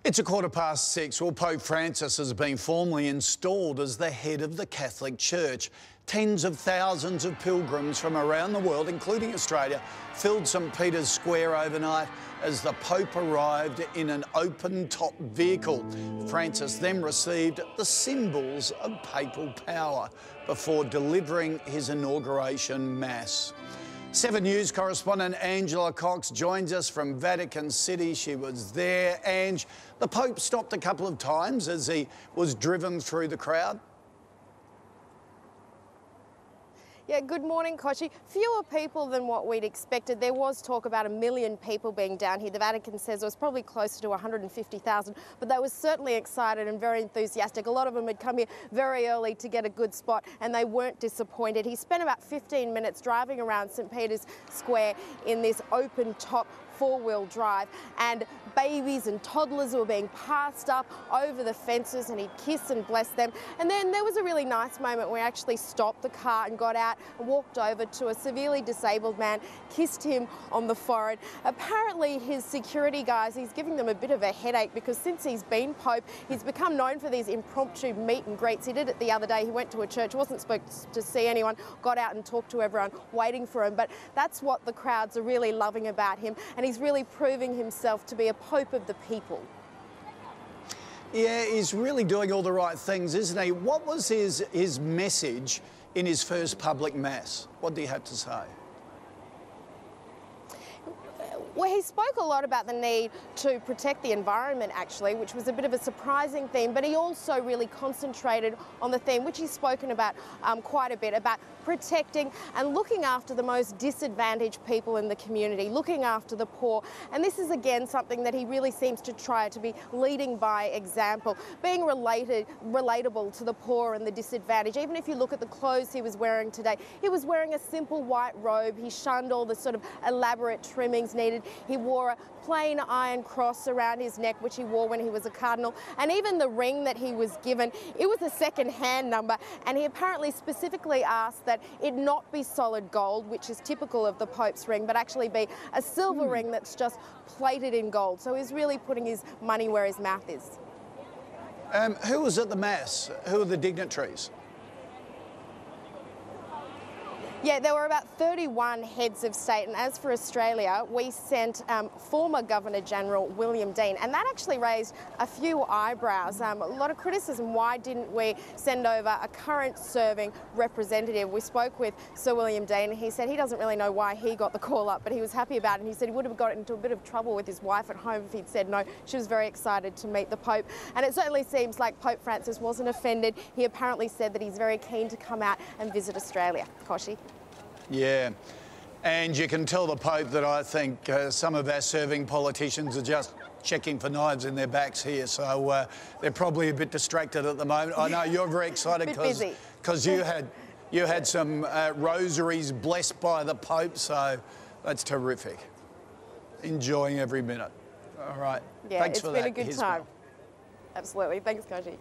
It's 6:15. Well, Pope Francis has been formally installed as the head of the Catholic Church. Tens of thousands of pilgrims from around the world, including Australia, filled St Peter's Square overnight as the Pope arrived in an open-top vehicle. Francis then received the symbols of papal power before delivering his inauguration mass. 7 News correspondent Angela Cox joins us from Vatican City. She was there. Ange, the Pope stopped a couple of times as he was driven through the crowd. Yeah, good morning, Koshi. Fewer people than what we'd expected. There was talk about 1 million people being down here. The Vatican says it was probably closer to 150,000, but they were certainly excited and very enthusiastic. A lot of them had come here very early to get a good spot, and they weren't disappointed. He spent about 15 minutes driving around St Peter's Square in this open-top four-wheel drive, and babies and toddlers were being passed up over the fences, and he'd kiss and bless them. And then there was a really nice moment where he actually stopped the car and got out and walked over to a severely disabled man, kissed him on the forehead. Apparently his security guys, he's giving them a bit of a headache because since he's been Pope, he's become known for these impromptu meet and greets. He did it the other day. He went to a church, wasn't supposed to see anyone, got out and talked to everyone waiting for him. But that's what the crowds are really loving about him, and he's really proving himself to be a Pope of the people. Yeah, he's really doing all the right things, isn't he? What was his message in his first public mass? What did he have to say? Well, he spoke a lot about the need to protect the environment, actually, which was a bit of a surprising theme, but he also really concentrated on the theme, which he's spoken about quite a bit, about protecting and looking after the most disadvantaged people in the community, looking after the poor. And this is, again, something that he really seems to try to be leading by example, being relatable to the poor and the disadvantaged. Even if you look at the clothes he was wearing today, he was wearing a simple white robe. He shunned all the sort of elaborate trimmings needed. He wore a plain iron cross around his neck, which he wore when he was a cardinal. And even the ring that he was given, it was a second-hand number. And he apparently specifically asked that it not be solid gold, which is typical of the Pope's ring, but actually be a silver ring that's just plated in gold. So he's really putting his money where his mouth is. Who was at the Mass? Who are the dignitaries? Yeah, there were about 31 heads of state, and as for Australia, we sent former Governor-General William Dean, and that actually raised a few eyebrows, a lot of criticism. Why didn't we send over a current serving representative? We spoke with Sir William Dean, and he said he doesn't really know why he got the call up, but he was happy about it, and he said he would have got into a bit of trouble with his wife at home if he'd said no. She was very excited to meet the Pope, and it certainly seems like Pope Francis wasn't offended. He apparently said that he's very keen to come out and visit Australia. Koshi? Yeah, and you can tell the Pope that I think some of our serving politicians are just checking for knives in their backs here, so they're probably a bit distracted at the moment. I know you're very excited because you had some rosaries blessed by the Pope, so that's terrific. Enjoying every minute. All right. Yeah, Thanks for that. It's been a good time. Absolutely. Thanks, Koshi.